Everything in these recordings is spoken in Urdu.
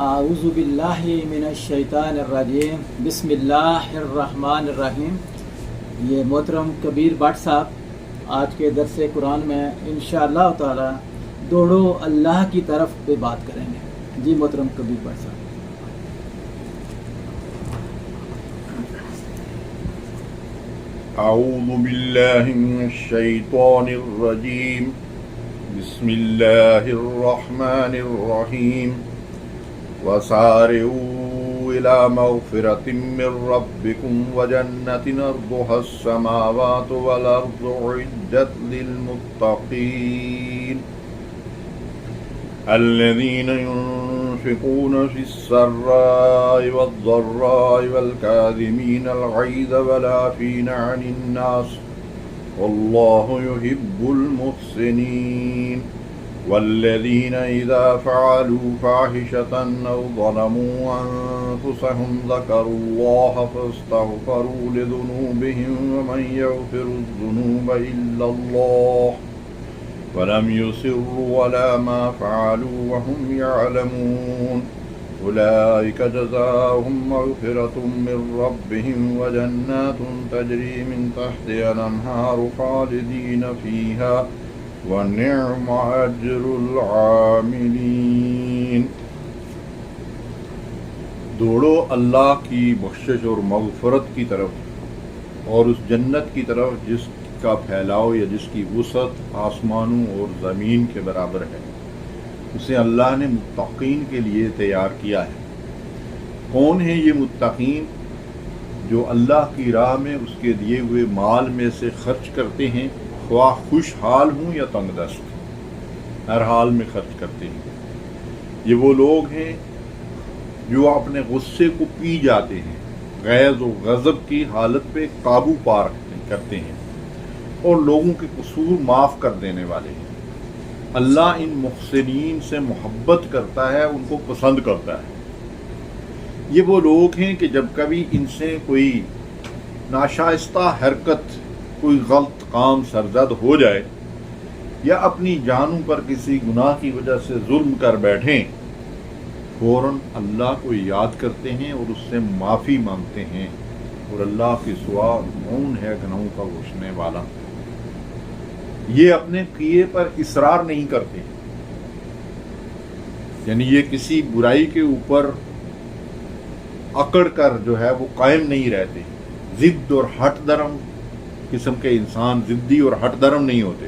اعوذ باللہ من الشیطان الرجیم بسم اللہ الرحمن الرحیم۔ یہ محترم کبیر بٹ صاحب آج کے درس قرآن میں انشاءاللہ تعالی دوڑو اللہ کی طرف پہ بات کریں گے۔ جی محترم کبیر بٹ صاحب۔ اعوذ باللہ من الشیطان الرجیم بسم اللہ الرحمن الرحیم وسارعوا إلى مغفرة من ربكم وجنة أرضها السماوات والأرض أعدت للمتقين الذين ينفقون في السراء والضراء والكاظمين الغيظ والعافين عن الناس والله يحب المحسنين والذين إذا فعلوا فاحشة أو ظلموا أنفسهم ذكروا الله فاستغفروا لذنوبهم ومن يغفر الذنوب إلا الله ولم يصروا على ما فعلوا وهم يعلمون أولئك جزاؤهم مغفرة من ربهم وجنات تجري من تحتها الأنهار خالدين فيها وَنِعْمَ أَجْرُ الْعَامِلِينَ۔ دوڑو اللہ کی بخشش اور مغفرت کی طرف اور اس جنت کی طرف جس کا پھیلاؤ یا جس کی وسعت آسمانوں اور زمین کے برابر ہے۔ اسے اللہ نے متقین کے لیے تیار کیا ہے۔ کون ہیں یہ متقین؟ جو اللہ کی راہ میں اس کے دیے ہوئے مال میں سے خرچ کرتے ہیں، خواہ خوشحال ہوں یا تنگ دست، ہر حال میں خرچ کرتے ہیں۔ یہ وہ لوگ ہیں جو اپنے غصے کو پی جاتے ہیں، غیظ و غضب کی حالت پہ قابو پا کرتے ہیں اور لوگوں کے قصور معاف کر دینے والے ہیں۔ اللہ ان محسنین سے محبت کرتا ہے، ان کو پسند کرتا ہے۔ یہ وہ لوگ ہیں کہ جب کبھی ان سے کوئی ناشائستہ حرکت، کوئی غلط کام سرزد ہو جائے یا اپنی جانوں پر کسی گناہ کی وجہ سے ظلم کر بیٹھیں، فوراً اللہ کو یاد کرتے ہیں اور اس سے معافی مانگتے ہیں، اور اللہ کے سوا کون ہے گناہوں کا بخشنے والا۔ یہ اپنے کیے پر اصرار نہیں کرتے، یعنی یہ کسی برائی کے اوپر اکڑ کر جو ہے وہ قائم نہیں رہتے۔ ضد اور ہٹ درم قسم کے انسان ضدی اور ہٹ درم نہیں ہوتے۔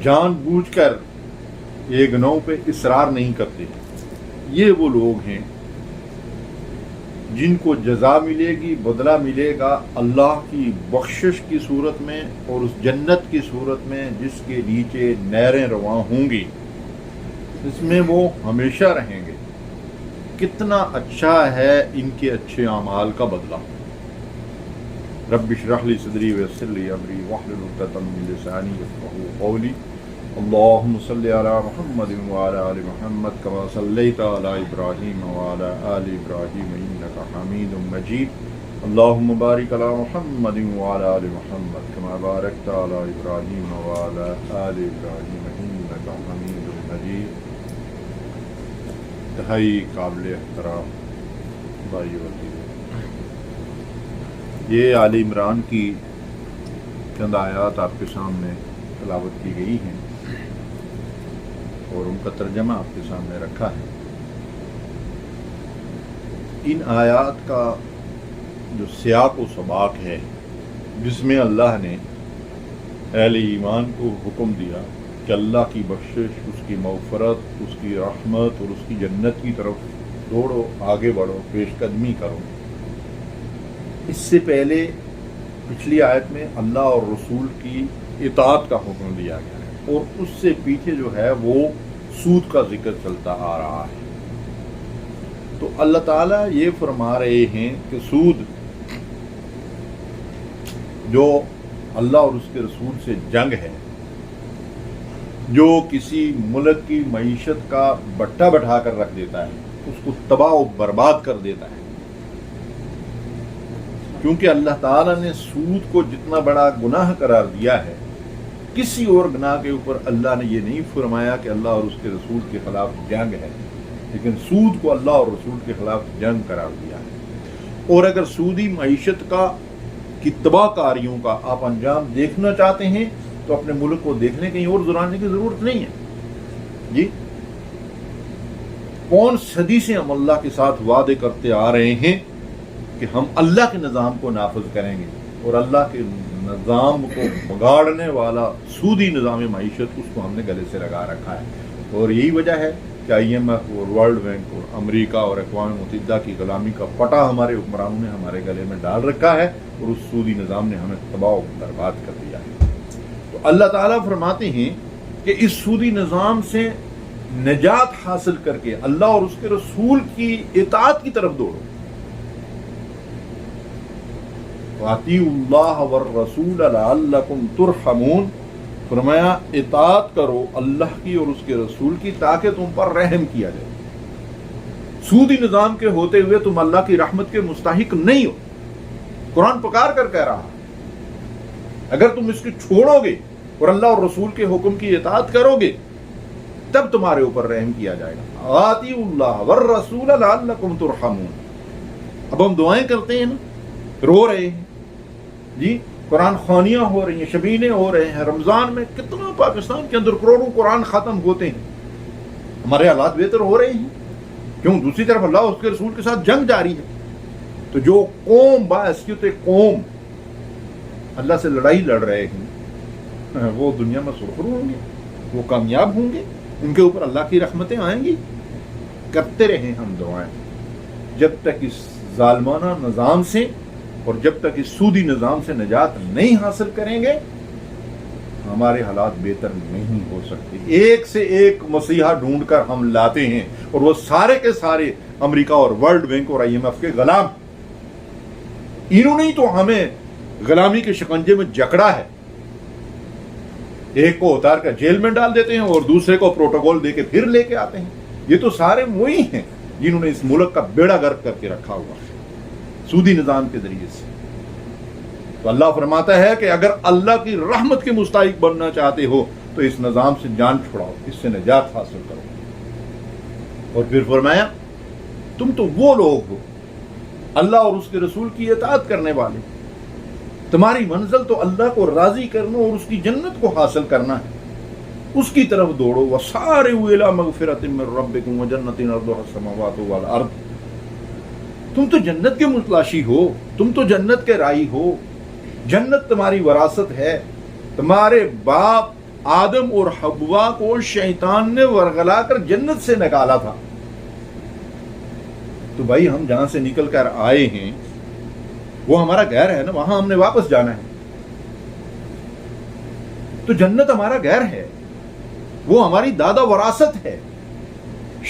جان بوجھ کر یہ گناہوں پہ اصرار نہیں کرتے۔ یہ وہ لوگ ہیں جن کو جزا ملے گی، بدلہ ملے گا اللہ کی بخشش کی صورت میں اور اس جنت کی صورت میں جس کے نیچے نہریں رواں ہوں گی، اس میں وہ ہمیشہ رہیں گے۔ کتنا اچھا ہے ان کے اچھے اعمال کا بدلہ۔ رب اشرح لی صدری ویسر لی امری واحلل عقدۃ من لسانی یفقہوا قولی۔ اللهم صل علی محمد وعلی آل محمد کما صلیت علی ابراہیم وعلی آل ابراہیم انک حمید مجید۔ اللهم بارک علی محمد وعلی آل محمد کما بارکت علی ابراہیم وعلی آل ابراہیم انک حمید مجید۔ انتہائی قابل احترام بھائی وزیر، یہ آل عمران کی چند آیات آپ کے سامنے تلاوت کی گئی ہیں اور ان کا ترجمہ آپ کے سامنے رکھا ہے۔ ان آیات کا جو سیاق و سباق ہے، جس میں اللہ نے اہل ایمان کو حکم دیا کہ اللہ کی بخشش، اس کی مغفرت، اس کی رحمت اور اس کی جنت کی طرف دوڑو، آگے بڑھو، پیش قدمی کرو۔ اس سے پہلے پچھلی آیت میں اللہ اور رسول کی اطاعت کا حکم دیا گیا ہے، اور اس سے پیچھے جو ہے وہ سود کا ذکر چلتا آ رہا ہے۔ تو اللہ تعالیٰ یہ فرما رہے ہیں کہ سود جو اللہ اور اس کے رسول سے جنگ ہے، جو کسی ملک کی معیشت کا بٹا بٹھا کر رکھ دیتا ہے، اس کو تباہ و برباد کر دیتا ہے، کیونکہ اللہ تعالیٰ نے سود کو جتنا بڑا گناہ قرار دیا ہے، کسی اور گناہ کے اوپر اللہ نے یہ نہیں فرمایا کہ اللہ اور اس کے رسول کے خلاف جنگ ہے، لیکن سود کو اللہ اور رسول کے خلاف جنگ قرار دیا ہے۔ اور اگر سودی معیشت کی تباہ کاریوں کا آپ انجام دیکھنا چاہتے ہیں تو اپنے ملک کو دیکھنے کہیں اور جانے کی ضرورت نہیں ہے۔ جی کون صدی سے ہم اللہ کے ساتھ وعدے کرتے آ رہے ہیں کہ ہم اللہ کے نظام کو نافذ کریں گے، اور اللہ کے نظام کو بگاڑنے والا سودی نظام معیشت اس کو ہم نے گلے سے لگا رکھا ہے۔ اور یہی وجہ ہے کہ IMF اور ورلڈ بینک اور امریکہ اور اقوام متحدہ کی غلامی کا پٹا ہمارے حکمرانوں نے ہمارے گلے میں ڈال رکھا ہے، اور اس سودی نظام نے ہمیں تباہ و برباد کر دیا ہے۔ تو اللہ تعالیٰ فرماتے ہیں کہ اس سودی نظام سے نجات حاصل کر کے اللہ اور اس کے رسول کی اطاعت کی طرف دوڑو۔ وَأَطِیعُوا اللَّهَ وَالرَّسُولَ لَعَلَّکُمْ تُرْحَمُونَ، فرمایا اطاعت کرو اللہ کی اور اس کے رسول کی تاکہ تم پر رحم کیا جائے۔ سودی نظام کے ہوتے ہوئے تم اللہ کی رحمت کے مستحق نہیں ہو، قرآن پکار کر کہہ رہا ہے۔ اگر تم اس کو چھوڑو گے اور اللہ اور رسول کے حکم کی اطاعت کرو گے تب تمہارے اوپر رحم کیا جائے گا۔ آتیوا اللہ والرسول لعلکم ترحمون۔ اب ہم دعائیں کرتے ہیں نا، رو رہے ہیں، جی قرآن خوانیاں ہو رہی ہیں، شبینے ہو رہے ہیں، رمضان میں کتنا پاکستان کے اندر کروڑوں قرآن ختم ہوتے ہیں، ہمارے حالات بہتر ہو رہے ہیں کیوں؟ دوسری طرف اللہ اور اس کے رسول کے ساتھ جنگ جاری ہے۔ تو جو قوم باعثیت قوم اللہ سے لڑائی لڑ رہے ہیں وہ دنیا میں سرخرو ہوں گے، وہ کامیاب ہوں گے، ان کے اوپر اللہ کی رحمتیں آئیں گی۔ کرتے رہیں ہم دعائیں جب تک اس ظالمانہ نظام سے اور جب تک اس سودی نظام سے نجات نہیں حاصل کریں گے ہمارے حالات بہتر نہیں ہو سکتے۔ ایک سے ایک مسیحا ڈھونڈ کر ہم لاتے ہیں اور وہ سارے کے سارے امریکہ اور ورلڈ بینک اور IMF کے غلام، انہوں نے تو ہمیں غلامی کے شکنجے میں جکڑا ہے۔ ایک کو اتار کر جیل میں ڈال دیتے ہیں اور دوسرے کو پروٹوکول دے کے پھر لے کے آتے ہیں۔ یہ تو سارے وہی ہیں جنہوں نے اس ملک کا بیڑا غرق کر کے رکھا ہوا ہے سودی نظام کے ذریعے سے۔ تو اللہ فرماتا ہے کہ اگر اللہ کی رحمت کے مستحق بننا چاہتے ہو تو اس نظام سے جان چھڑاؤ، اس سے نجات حاصل کرو۔ اور پھر فرمایا تم تو وہ لوگ ہو اللہ اور اس کے رسول کی اطاعت کرنے والے، تمہاری منزل تو اللہ کو راضی کرنا اور اس کی جنت کو حاصل کرنا ہے، اس کی طرف دوڑو۔ وَسَارِعُوا إِلَىٰ مَغْفِرَةٍ مِّن رَّبِّكُمْ وَجَنَّةٍ عَرْضُهَا السَّمَاوَاتُ وَالْأَرْضُ۔ تم تو جنت کے متلاشی ہو، تم تو جنت کے رائی ہو، جنت تمہاری وراثت ہے۔ تمہارے باپ آدم اور حوا کو شیطان نے ورغلا کر جنت سے نکالا تھا، تو بھائی ہم جہاں سے نکل کر آئے ہیں وہ ہمارا گھر ہے نا، وہاں ہم نے واپس جانا ہے۔ تو جنت ہمارا گھر ہے، وہ ہماری دادا وراثت ہے۔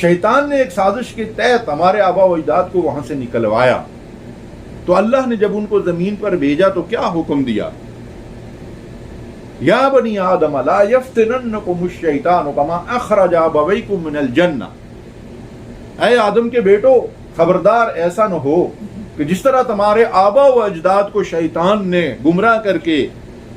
شیطان نے ایک سازش کے تحت ہمارے آبا و اجداد کو وہاں سے نکلوایا، تو اللہ نے جب ان کو زمین پر بھیجا تو کیا حکم دیا؟ یا بنی آدم لا یفتننکم الشیطان کما اخرج ابویکم من الجنہ، اے آدم کے بیٹو خبردار ایسا نہ ہو کہ جس طرح تمہارے آبا و اجداد کو شیطان نے گمراہ کر کے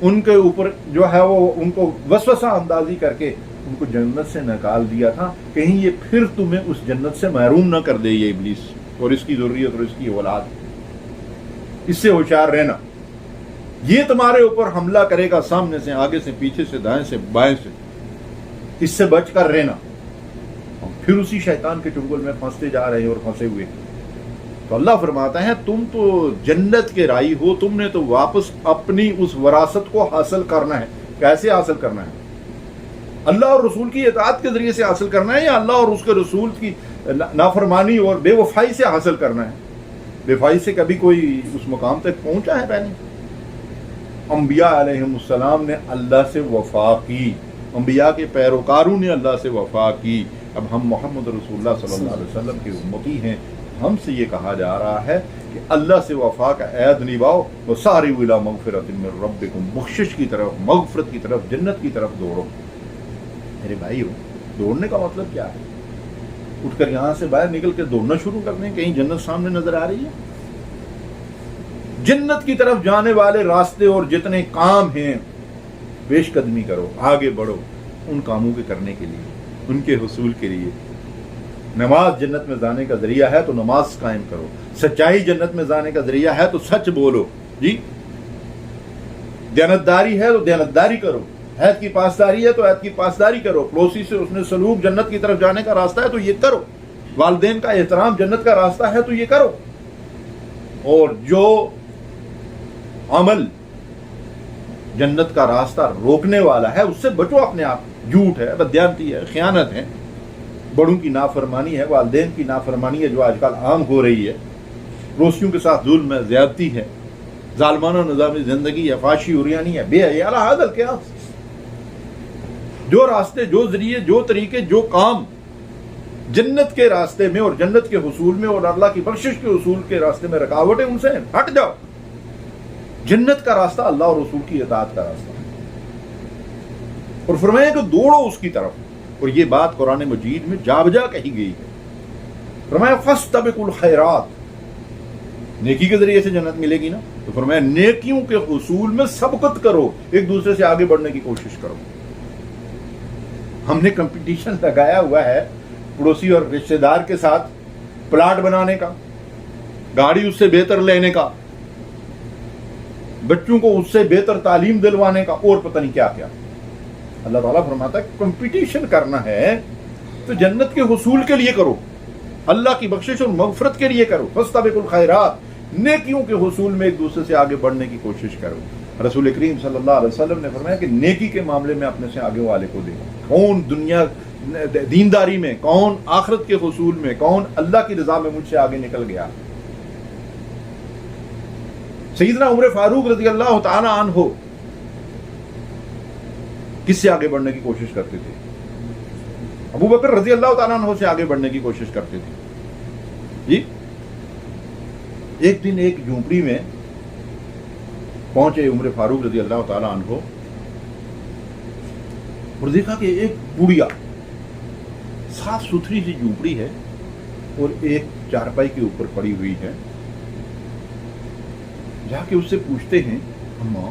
ان کے اوپر جو ہے وہ ان کو وسوسہ اندازی کر کے ان کو جنت سے نکال دیا تھا، کہیں یہ پھر تمہیں اس جنت سے محروم نہ کر دے یہ ابلیس اور اس کی ذریت اور اس کی اولاد۔ اس سے ہوشیار رہنا، یہ تمہارے اوپر حملہ کرے گا سامنے سے، آگے سے، پیچھے سے، دائیں سے، بائیں سے، اس سے بچ کر رہنا۔ پھر اسی شیطان کے چنگل میں پھنستے جا رہے ہیں اور پھنسے ہوئے۔ تو اللہ فرماتا ہے تم تو جنت کے رائی ہو، تم نے تو واپس اپنی اس وراثت کو حاصل کرنا ہے۔ کیسے حاصل کرنا ہے؟ اللہ اور رسول کی اطاعت کے ذریعے سے حاصل کرنا ہے، یا اللہ اور اس کے رسول کی نافرمانی اور بے وفائی سے حاصل کرنا ہے؟ بے وفائی سے کبھی کوئی اس مقام تک پہنچا ہے پہلے؟ انبیاء علیہم السلام نے اللہ سے وفا کی، انبیاء کے پیروکاروں نے اللہ سے وفا کی۔ اب ہم محمد رسول اللہ صلی اللہ علیہ وسلم کے امتی ہیں، ہم سے یہ کہا جا رہا ہے کہ اللہ سے وفا کا عہد نبھاؤ، وَسَارِعُوا إِلَىٰ مَغْفِرَةٍ مِّن رَّبِّكُمْ، بخشش کی طرف، مغفرت کی طرف، جنت کی طرف دوڑو۔ میرے بھائیو، دوڑنے کا مطلب کیا ہے؟ اٹھ کر یہاں سے باہر نکل کے دوڑنا شروع کر دیں، کہیں جنت سامنے نظر آ رہی ہے؟ جنت کی طرف جانے والے راستے اور جتنے کام ہیں پیش قدمی کرو، آگے بڑھو ان کاموں کے کرنے کے لیے، ان کے حصول کے لیے۔ نماز جنت میں جانے کا ذریعہ ہے تو نماز قائم کرو، سچائی جنت میں جانے کا ذریعہ ہے تو سچ بولو، جی، دیانتداری ہے تو دیانتداری کرو، عہد کی پاسداری ہے تو عہد کی پاسداری کرو، پڑوسی سے اس نے سلوک جنت کی طرف جانے کا راستہ ہے تو یہ کرو، والدین کا احترام جنت کا راستہ ہے تو یہ کرو، اور جو عمل جنت کا راستہ روکنے والا ہے اس سے بچو اپنے آپ۔ جھوٹ ہے، بددیانتی ہے، خیانت ہے، بڑوں کی نافرمانی ہے، والدین کی نافرمانی ہے جو آج کل عام ہو رہی ہے، پڑوسیوں کے ساتھ ظلم ہے، زیادتی ہے، ظالمانہ نظام زندگی ہے، فحاشی عریانی ہے، بے حیاء ھذا القیاس۔ جو راستے، جو ذریعے، جو طریقے، جو کام جنت کے راستے میں اور جنت کے حصول میں اور اللہ کی بخشش کے حصول کے راستے میں رکاوٹیں، ان سے ہٹ جاؤ۔ جنت کا راستہ اللہ اور رسول کی اطاعت کا راستہ ہے، اور فرمایا کہ دوڑو اس کی طرف، اور یہ بات قرآن مجید میں جا بجا کہی گئی ہے۔ فرمایا فاستبقوا الخیرات، نیکی کے ذریعے سے جنت ملے گی نا، تو فرمایا نیکیوں کے حصول میں سبقت کرو، ایک دوسرے سے آگے بڑھنے کی کوشش کرو۔ ہم نے کمپٹیشن لگایا ہوا ہے پڑوسی اور رشتہ دار کے ساتھ پلاٹ بنانے کا، گاڑی اس سے بہتر لینے کا، بچوں کو اس سے بہتر تعلیم دلوانے کا، اور پتہ نہیں کیا کیا۔ اللہ تعالیٰ فرماتا ہے کمپٹیشن کرنا ہے تو جنت کے حصول کے لیے کرو، اللہ کی بخشش اور مغفرت کے لیے کرو، فاستبقوا الخیرات، نیکیوں کے حصول میں ایک دوسرے سے آگے بڑھنے کی کوشش کرو۔ رسول کریم صلی اللہ علیہ وسلم نے فرمایا کہ نیکی کے معاملے میں اپنے سے آگے والے کو دیکھو، کون دنیا دینداری میں، کون آخرت کے حصول میں، کون اللہ کی رضا میں مجھ سے آگے نکل گیا۔ سیدنا عمر فاروق رضی اللہ تعالی عنہ کس سے آگے بڑھنے کی کوشش کرتے تھے؟ ابو بکر رضی اللہ تعالیٰ عنہ سے آگے بڑھنے کی کوشش کرتے تھے، جی۔ ایک دن ایک جھونپڑی میں پہنچے عمر فاروق رضی اللہ تعالیٰ عنہ، اور دیکھا کہ ایک بڑھیا صاف ستھری سی جھونپڑی ہے اور ایک چارپائی کے اوپر پڑی ہوئی ہے۔ جا کے اس سے پوچھتے ہیں اماں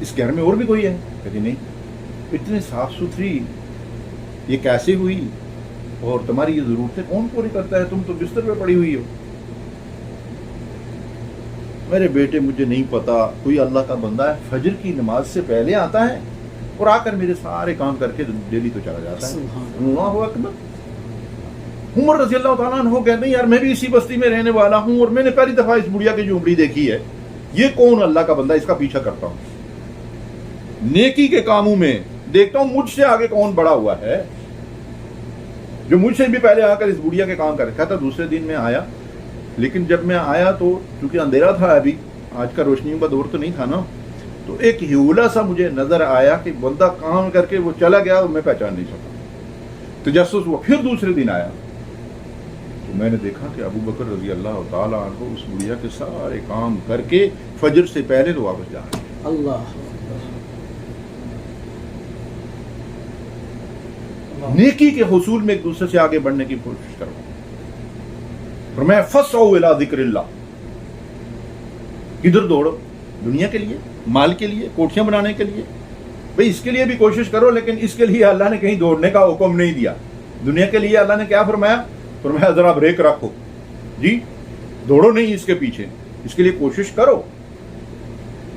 اس گھر میں اور بھی کوئی ہے؟ کہتی نہیں، اتنے صاف ستھری یہ کیسے ہوئی، اور تمہاری یہ ضرورتیں کون پوری کرتا ہے؟ تم تو بستر پہ پڑی ہوئی ہو۔ میرے بیٹے مجھے نہیں پتا، کوئی اللہ کا بندہ ہے، فجر کی نماز سے پہلے آتا ہے اور آ کر میرے سارے کام کر کے ڈیلی تو چلا جاتا ہے۔ اللہ اکبر۔ عمر رضی اللہ تعالیٰ عنہ کہتے ہیں یار میں بھی اسی بستی میں رہنے والا ہوں، اور میں نے پہلی دفعہ اس بڑھیا کی جھونپڑی دیکھی ہے، یہ کون اللہ کا بندہ، اس کا پیچھا کرتا ہوں، نیکی کے کاموں میں دیکھتا ہوں مجھ سے آگے کون بڑا ہوا ہے، جو مجھ سے بھی پہلے آ کر اس بڑھیا کے کام کر رکھا تھا۔ دوسرے دن میں آیا، لیکن جب میں آیا تو چونکہ اندھیرا تھا، ابھی آج کا روشنیوں کا دور تو نہیں تھا نا، تو ایک ہیولا سا مجھے نظر آیا کہ بندہ کام کر کے وہ چلا گیا اور میں پہچان نہیں سکا۔ تجسس ہوا، پھر دوسرے دن آیا تو میں نے دیکھا کہ ابو بکر رضی اللہ تعالیٰ عنہ اس بڑھیا کے سارے کام کر کے فجر سے پہلے تو واپس جا رہے ہیں۔ اللہ نیکی کے حصول میں ایک دوسرے سے آگے بڑھنے کی کوشش کرو۔ فرمایا فسعوا الی ذکر اللہ، کدھر دوڑو؟ دنیا کے لیے، مال کے لیے، کوٹھیاں بنانے کے لیے؟ بھئی اس کے لیے بھی کوشش کرو، لیکن اس کے لیے اللہ نے کہیں دوڑنے کا حکم نہیں دیا۔ دنیا کے لیے اللہ نے کیا فرمایا؟ فرمایا ذرا بریک رکھو، جی، دوڑو نہیں اس کے پیچھے، اس کے لیے کوشش کرو،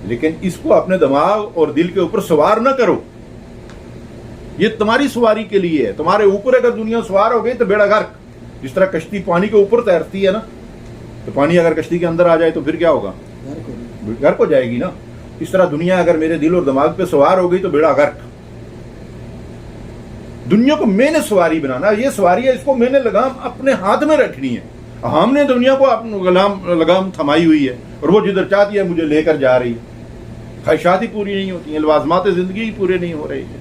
لیکن اس کو اپنے دماغ اور دل کے اوپر سوار نہ کرو۔ یہ تمہاری سواری کے لیے ہے، تمہارے اوپر اگر دنیا سوار ہو گئی تو بیڑا غرق۔ جس طرح کشتی پانی کے اوپر تیرتی ہے نا، تو پانی اگر کشتی کے اندر آ جائے تو پھر کیا ہوگا؟ غرق ہو جائے گی نا۔ اس طرح دنیا اگر میرے دل اور دماغ پہ سوار ہو گئی تو بیڑا غرق۔ دنیا کو میں نے سواری بنانا، یہ سواری ہے، اس کو میں نے لگام اپنے ہاتھ میں رکھنی ہے۔ ہم نے دنیا کو اپنے لگام تھمائی ہوئی ہے، اور وہ جدھر چاہتی ہے مجھے لے کر جا رہی ہے۔ خواہشات ہی پوری نہیں ہوتی ہیں، لوازمات زندگی ہی پورے نہیں ہو رہی ہیں۔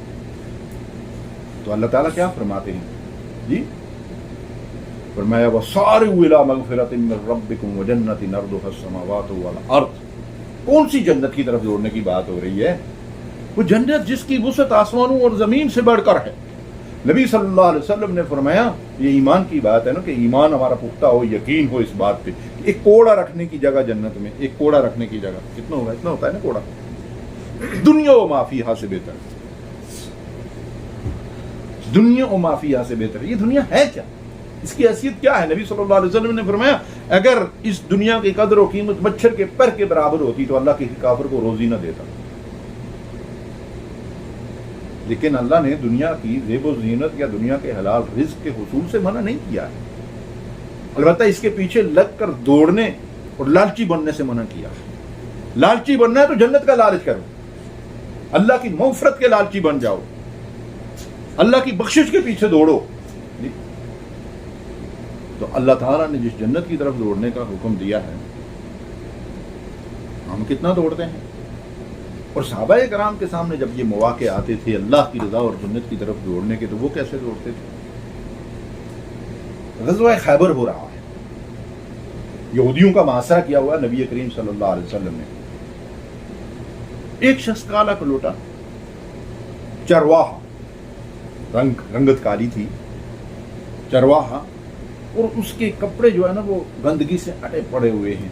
تو اللہ تعالیٰ کیا فرماتے ہیں جی؟ فرمایا وَسَارِعُوا إِلَىٰ مَغْفِرَةٍ مِّن رَبِّكُمْ وَجَنَّةٍ عَرْضُهَا السَّمَاوَاتُ وَالْأَرْضُ۔ کون سی جنت کی طرف دوڑنے کی بات ہو رہی ہے؟ وہ جنت جس کی وسعت آسمانوں اور زمین سے بڑھ کر ہے۔ نبی صلی اللہ علیہ وسلم نے فرمایا، یہ ایمان کی بات ہے نا، کہ ایمان ہمارا پختہ ہو، یقین ہو اس بات پہ، ایک کوڑا رکھنے کی جگہ جنت میں، ایک کوڑا رکھنے کی جگہ کتنا ہوگا؟ اتنا ہوتا ہے نا کوڑا، دنیا و مافیہا سے بہتر ہے، دنیا و مافیہا سے بہتر ہے۔ یہ دنیا ہے کیا، اس کی حیثیت کیا ہے؟ نبی صلی اللہ علیہ وسلم نے فرمایا اگر اس دنیا کی قدر و قیمت مچھر کے پر کے برابر ہوتی تو اللہ کسی کافر کو روزی نہ دیتا، لیکن اللہ نے دنیا کی زیب و زینت یا دنیا کے حلال رزق کے حصول سے منع نہیں کیا ہے، البتہ اس کے پیچھے لگ کر دوڑنے اور لالچی بننے سے منع کیا ہے۔ لالچی بننا ہے تو جنت کا لالچ کرو، اللہ کی مغفرت کے لالچی بن جاؤ، اللہ کی بخشش کے پیچھے دوڑو۔ تو اللہ تعالیٰ نے جس جنت کی طرف دوڑنے کا حکم دیا ہے ہم کتنا دوڑتے ہیں؟ اور صحابہ کرام کے سامنے جب یہ مواقع آتے تھے اللہ کی رضا اور جنت کی طرف دوڑنے کے تو وہ کیسے دوڑتے تھے؟ غزوہ خیبر ہو رہا ہے، یہودیوں کا محاصرہ کیا ہوا نبی کریم صلی اللہ علیہ وسلم نے، ایک شخص کالا کلوٹا چرواہا، رنگت کالی تھی، چرواہا، اور اس کے کپڑے جو ہے نا وہ گندگی سے اٹے پڑے ہوئے ہیں،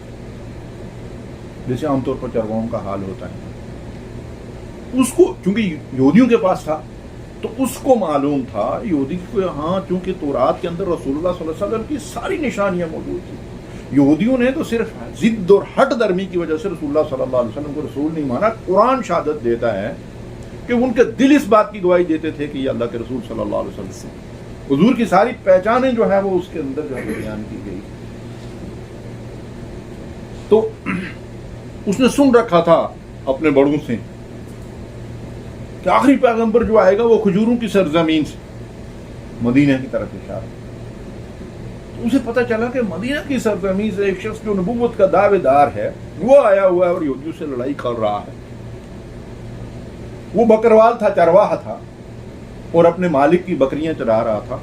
جیسے عام طور پر چرواہوں کا حال ہوتا ہے۔ اس کو چونکہ یہودیوں کے پاس تھا تو اس کو معلوم تھا، یہودی کو ہاں چونکہ تورات کے اندر رسول اللہ صلی اللہ علیہ وسلم کی ساری نشانیاں موجود تھیں، یہودیوں نے تو صرف ضد اور ہٹ درمی کی وجہ سے رسول اللہ صلی اللہ علیہ وسلم کو رسول نہیں مانا۔ قرآن شہادت دیتا ہے کہ ان کے دل اس بات کی گواہی دیتے تھے کہ یہ اللہ کے رسول صلی اللہ علیہ وسلم سے حضور کی ساری پہچانیں جو ہے وہ اس کے اندر جو ہے بیان کی گئی۔ تو اس نے سن رکھا تھا اپنے بڑوں سے کہ آخری پیغمبر جو آئے گا وہ کھجوروں کی سرزمین سے مدینہ کی طرف اشارہ۔ تو اسے پتہ چلا کہ مدینہ کی سرزمین سے ایک شخص جو نبوت کا دعوے دار ہے وہ آیا ہوا ہے اور یہودیوں سے لڑائی کر رہا ہے۔ وہ بکروال تھا، چرواہا تھا اور اپنے مالک کی بکریاں چرا رہا تھا۔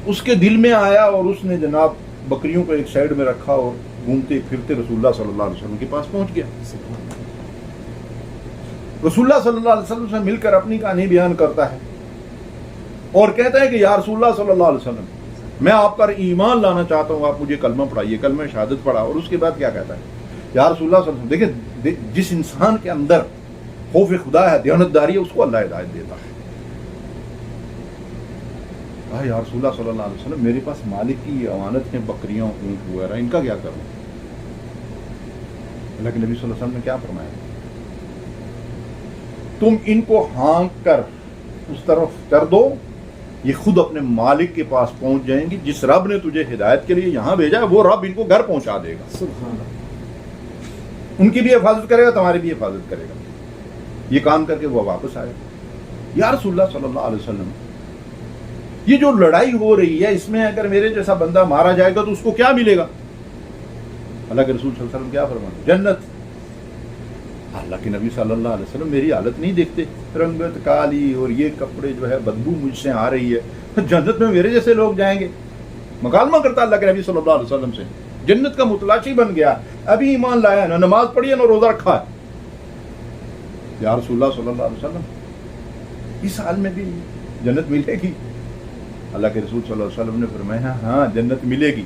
اس کے دل میں آیا اور اس نے جناب بکریوں کو ایک سائیڈ میں رکھا اور گھومتے پھرتے رسول اللہ صلی اللہ علیہ وسلم کے پاس پہنچ گیا۔ رسول اللہ صلی اللہ علیہ وسلم سے مل کر اپنی کہانی بیان کرتا ہے اور کہتا ہے کہ یا رسول اللہ صلی اللہ علیہ وسلم میں آپ پر ایمان لانا چاہتا ہوں، آپ مجھے کلمہ پڑھائیے۔ کلمہ شہادت پڑھا اور اس کے بعد کیا کہتا ہے؟ یا رسول اللہ صلی اللہ علیہ وسلم دیکھیں جس انسان کے اندر خوف خدا ہے، دیانتداری ہے، اس کو اللہ ہدایت دیتا ہے۔ یا رسول اللہ صلی اللہ علیہ وسلم میرے پاس مالک کی امانت ہیں، بکریاں، اونٹ وغیرہ، ان کا کیا کروں؟ اللہ کے نبی صلی اللہ علیہ وسلم نے کیا فرمایا؟ تم ان کو ہانک کر اس طرف کر دو، یہ خود اپنے مالک کے پاس پہنچ جائیں گی۔ جس رب نے تجھے ہدایت کے لیے یہاں بھیجا ہے وہ رب ان کو گھر پہنچا دے گا، ان کی بھی حفاظت کرے گا، تمہاری بھی حفاظت کرے گا۔ یہ کام کر کے وہ واپس آئے۔ یا رسول اللہ صلی اللہ علیہ وسلم یہ جو لڑائی ہو رہی ہے اس میں اگر میرے جیسا بندہ مارا جائے گا تو اس کو کیا ملے گا؟ اللہ کے رسول صلی اللہ علیہ وسلم کیا فرماتے؟ جنت۔ اللہ کے نبی صلی اللہ علیہ وسلم میری حالت نہیں دیکھتے، رنگت کالی اور یہ کپڑے جو ہے بدبو مجھ سے آ رہی ہے، جنت میں میرے جیسے لوگ جائیں گے؟ مکالمہ کرتا اللہ کے نبی صلی اللہ علیہ وسلم سے، جنت کا متلاشی بن گیا، ابھی ایمان لایا، نہ نماز پڑھی ہے نہ روزہ رکھا ہے۔ یا رسول اللہ صلی اللہ علیہ وسلم اس حال میں بھی جنت ملے گی؟ اللہ کے رسول صلی اللہ علیہ وسلم نے فرمایا ہاں جنت ملے گی،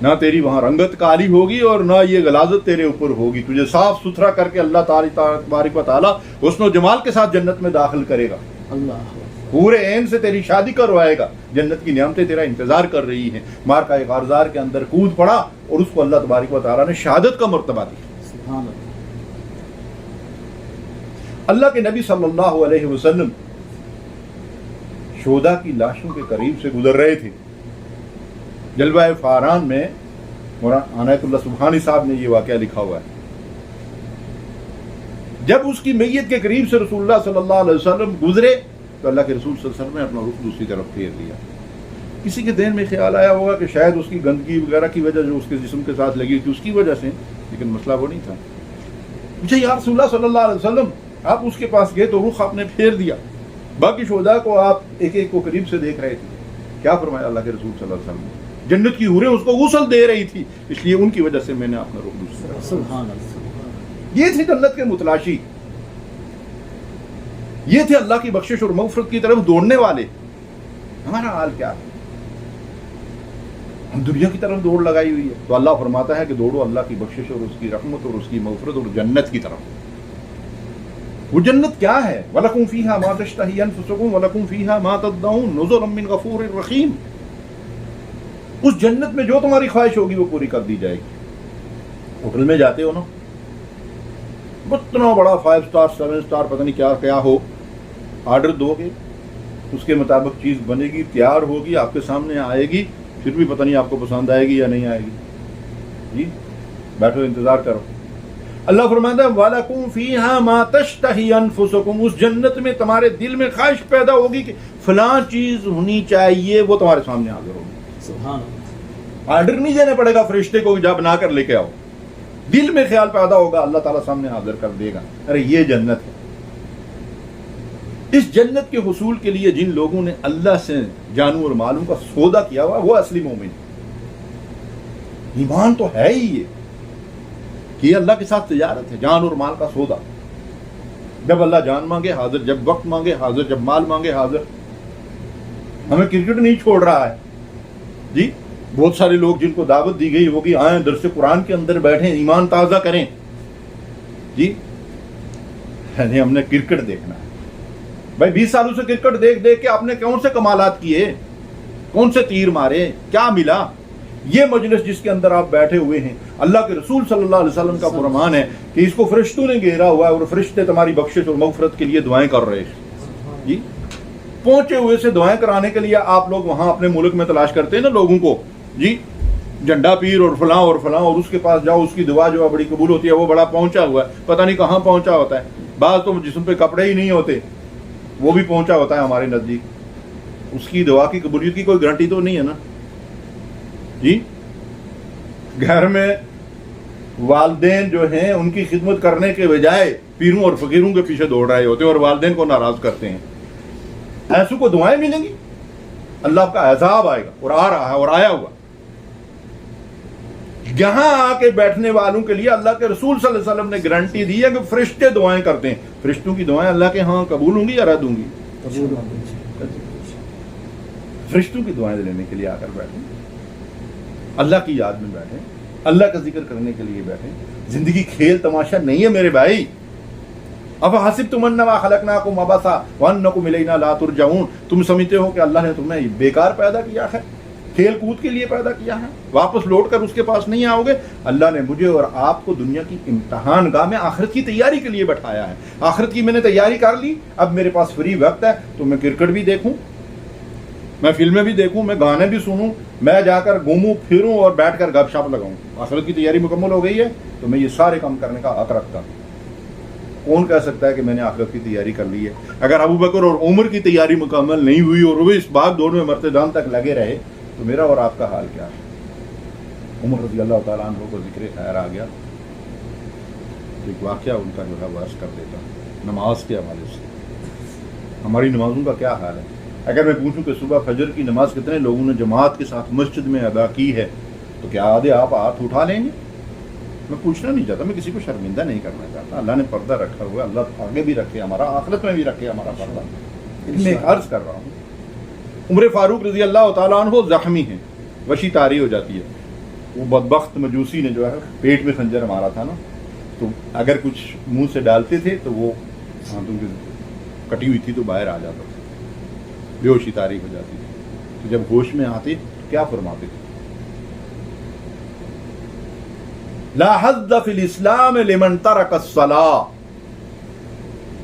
نہ تیری وہاں رنگت کالی ہوگی اور نہ یہ غلاظت تیرے اوپر ہوگی، تجھے صاف ستھرا کر کے اللہ تبارک و تعالیٰ حسن و جمال کے ساتھ جنت میں داخل کرے گا، اللہ پورے عین سے تیری شادی کروائے گا، جنت کی نعمتیں تیرا انتظار کر رہی ہیں۔ مارکہ غارزار کے اندر کود پڑا اور اس کو اللہ تبارک و تعالیٰ نے شہادت کا مرتبہ دیا۔ سبحان اللہ۔ اللہ کے نبی صلی اللہ علیہ وسلم شہداء کی لاشوں کے قریب سے گزر رہے تھے۔ جلوہ فاران میں مولانا عنایت اللہ سبحانی صاحب نے یہ واقعہ لکھا ہوا ہے۔ جب اس کی میت کے قریب سے رسول اللہ صلی اللہ علیہ وسلم گزرے تو اللہ کے رسول صلی اللہ علیہ وسلم نے اپنا رخ دوسری طرف پھیر دیا۔ کسی کے ذہن میں خیال آیا ہوگا کہ شاید اس کی گندگی وغیرہ کی وجہ جو اس کے جسم کے ساتھ لگی تھی اس کی وجہ سے، لیکن مسئلہ وہ نہیں تھا۔ مجھے یا رسول اللہ صلی اللہ علیہ وسلم آپ اس کے پاس گئے تو رخ آپ نے پھیر دیا، باقی شہداء کو آپ ایک ایک کو قریب سے دیکھ رہے تھے، کیا فرمایا اللہ کے رسول صلی اللہ علیہ وسلم؟ جنت کی حوریں اس کو غسل دے رہی تھی، اس لیے ان کی وجہ سے میں نے اپنا رخ دوسری طرف۔ سبحان اللہ۔ یہ تھی جنت کے متلاشی، یہ تھے اللہ کی بخشش اور مغفرت کی طرف دوڑنے والے۔ ہمارا حال کیا ہے؟ دنیا کی طرف دوڑ لگائی ہوئی ہے. تو اللہ فرماتا ہے کہ دوڑو اللہ کی بخشش اور اس کی رحمت اور اس کی مغفرت اور جنت کی طرف. وہ جنت کیا ہے؟ وَلَكُمْ فِيهَا مَا تَشْتَهِي أَنفُسُكُمْ وَلَكُمْ فِيهَا مَا تَدَّعُونَ نُزُلًا مِّنْ غَفُورٍ رَّحِيمٍ. اس جنت میں جو تمہاری خواہش ہوگی وہ پوری کر دی جائے گی. ہوٹل میں جاتے ہو نا, اتنا بڑا 5 سٹار 7 سٹار پتہ نہیں کیا کیا ہو, آرڈر دو گے اس کے مطابق چیز بنے گی, تیار ہوگی, آپ کے سامنے آئے گی, پھر بھی پتہ نہیں آپ کو پسند آئے گی یا نہیں آئے گی. جی بیٹھو انتظار کرو. اللہ فرماتا ہے وَلَكُمْ فِيهَا مَا تَشْتَهِي أَنفُسُكُمْ. اس جنت میں تمہارے دل میں خواہش پیدا ہوگی کہ فلاں چیز ہونی چاہیے, وہ تمہارے سامنے حاضر ہوگی. سبحان اللہ. آرڈر نہیں دینا پڑے گا فرشتے کو جا بنا کر لے کے آؤ, دل میں خیال پیدا ہوگا, اللہ تعالیٰ سامنے حاضر کر دے گا. ارے یہ جنت ہے. اس جنت کے حصول کے لیے جن لوگوں نے اللہ سے جانوں اور مالوں کا سودا کیا ہوا وہ اصلی مومن. ایمان تو ہے ہی یہ کہ یہ اللہ کے ساتھ تجارت ہے, جان اور مال کا سودا. جب اللہ جان مانگے حاضر, جب وقت مانگے حاضر, جب مال مانگے حاضر. ہمیں کرکٹ نہیں چھوڑ رہا ہے جی. بہت سارے لوگ جن کو دعوت دی گئی ہوگی آئیں درس قرآن کے اندر بیٹھیں, ایمان تازہ کریں جی. یعنی ہم نے کرکٹ دیکھنا ہے بھائی. 20 سالوں سے کرکٹ دیکھ دیکھ کے آپ نے کون سے کمالات کیے, کون سے تیر مارے, کیا ملا؟ یہ مجلس جس کے اندر آپ بیٹھے ہوئے ہیں, اللہ کے رسول صلی اللہ علیہ وسلم کا فرمان ہے کہ اس کو فرشتوں نے گھیرا ہوا ہے اور فرشتے تمہاری بخشش اور مغفرت کے لیے دعائیں کر رہے ہیں جی. پہنچے ہوئے سے دعائیں کرانے کے لیے آپ لوگ وہاں اپنے ملک میں تلاش کرتے ہیں نا لوگوں کو جی, جھنڈا پیر اور فلاں اور فلاں, اور اس کے پاس جاؤ اس کی دعا جو ہے بڑی قبول ہوتی ہے. وہ بڑا پہنچا ہوا ہے, پتہ نہیں کہاں پہنچا ہوتا ہے. بعض تو جسم پہ کپڑے ہی نہیں ہوتے, وہ بھی پہنچا ہوتا ہے ہمارے نزدیک. اس کی دعا کی قبولیت کی کوئی گارنٹی تو نہیں ہے نا جی. گھر میں والدین جو ہیں ان کی خدمت کرنے کے بجائے پیروں اور فقیروں کے پیچھے دوڑ رہے ہوتے ہیں اور والدین کو ناراض کرتے ہیں. ایسوں کو دعائیں ملیں گی, اللہ کا عذاب آئے گا, اور آ رہا ہے اور آیا ہوا. یہاں آ کے بیٹھنے والوں کے لیے اللہ کے رسول صلی اللہ علیہ وسلم نے گارنٹی دی ہے کہ فرشتے دعائیں کرتے ہیں. فرشتوں کی دعائیں اللہ کے ہاں قبول ہوں گی یا رد ہوں گی؟ فرشتوں کی دعائیں لینے کے لیے آ کر بیٹھیں, اللہ کی یاد میں بیٹھیں, اللہ کا ذکر کرنے کے لیے بیٹھیں. زندگی کھیل تماشا نہیں ہے میرے بھائی. افحسبتم انما خلقناکم عبثا وانکم الینا لا ترجعون. تم سمجھتے ہو کہ اللہ نے تمہیں بیکار پیدا کیا ہے, کھیل کود کے لیے پیدا کیا ہے, واپس لوٹ کر اس کے پاس نہیں آؤ گے؟ اللہ نے مجھے اور آپ کو دنیا کی امتحان گاہ میں آخرت کی تیاری کے لیے بٹھایا ہے. آخرت کی میں نے تیاری کر لی, اب میرے پاس فری وقت ہے تو میں کرکٹ بھی دیکھوں, میں فلمیں بھی دیکھوں, میں گانے بھی سنوں, میں جا کر گھوموں پھروں اور بیٹھ کر گپ شپ لگاؤں. آخرت کی تیاری مکمل ہو گئی ہے تو میں یہ سارے کام کرنے کا حق رکھتا ہوں. کون کہہ سکتا ہے کہ میں نے آخرت کی تیاری کر لی ہے؟ اگر ابو بکر اور عمر کی تیاری مکمل نہیں ہوئی اور وہ اس بھاگ دوڑ میں مرتے دم تک لگے رہے تو میرا اور آپ کا حال کیا ہے؟ عمر رضی اللہ تعالیٰ عنہ کو ذکر خیر آ گیا, ایک واقعہ ان کا جو ہے وہ عرض کر دیتا ہوں نماز کے حوالے سے. ہماری نمازوں کا کیا حال ہے؟ اگر میں پوچھوں کہ صبح فجر کی نماز کتنے لوگوں نے جماعت کے ساتھ مسجد میں ادا کی ہے تو کیا آدھے آپ ہاتھ اٹھا لیں گے؟ میں پوچھنا نہیں چاہتا, میں کسی کو شرمندہ نہیں کرنا چاہتا. اللہ نے پردہ رکھا ہوا ہے, اللہ آگے بھی رکھے ہمارا, آخرت میں بھی رکھے ہمارا پردہ. میں عرض کر رہا ہوں, عمر فاروق رضی اللہ تعالیٰ عنہ زخمی ہیں, وشی طاری ہو جاتی ہے. وہ بدبخت مجوسی نے جو ہے پیٹ میں خنجر مارا تھا نا, تو اگر کچھ منہ سے ڈالتے تھے تو وہ ہاتھوں کی کٹی ہوئی تھی تو باہر آ جاتا تھا, بے ہوشی طاری ہو جاتی تھی. تو جب ہوش میں آتے کیا فرماتے تھے؟ لا حظ فی الاسلام لمن ترک الصلاۃ.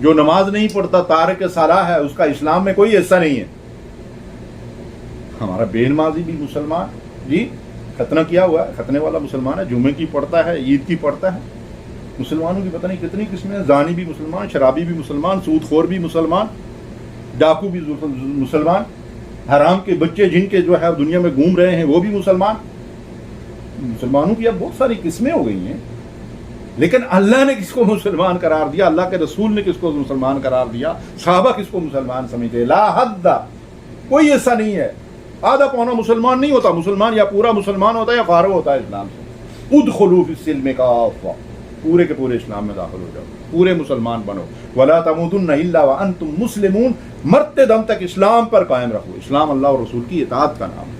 جو نماز نہیں پڑھتا تارک صلاۃ ہے, اس کا اسلام میں کوئی حصہ نہیں ہے. ہمارا بے نمازی بھی مسلمان جی, ختنہ کیا ہوا ہے, ختنے والا مسلمان ہے, جمعے کی پڑھتا ہے, عید کی پڑھتا ہے. مسلمانوں کی پتہ نہیں کتنی قسمیں ہیں. زانی بھی مسلمان, شرابی بھی مسلمان, سود خور بھی مسلمان, ڈاکو بھی مسلمان, حرام کے بچے جن کے جو ہے دنیا میں گھوم رہے ہیں وہ بھی مسلمان. مسلمانوں کی اب بہت ساری قسمیں ہو گئی ہیں, لیکن اللہ نے کس کو مسلمان قرار دیا, اللہ کے رسول نے کس کو مسلمان قرار دیا, صحابہ کس کو مسلمان سمجھتے؟ لا حد, کوئی ایسا نہیں ہے. آدھا پونا مسلمان نہیں ہوتا, مسلمان یا پورا مسلمان ہوتا ہے یا فارغ ہوتا ہے اسلام سے. ادخلوا فی السلم کافہ, پورے کے پورے اسلام میں داخل ہو جاؤ, پورے مسلمان بنو. ولا تموتن الا وانتم مسلمون, مرتے دم تک اسلام پر قائم رکھو. اسلام اللہ اور رسول کی اطاعت کا نام ہے.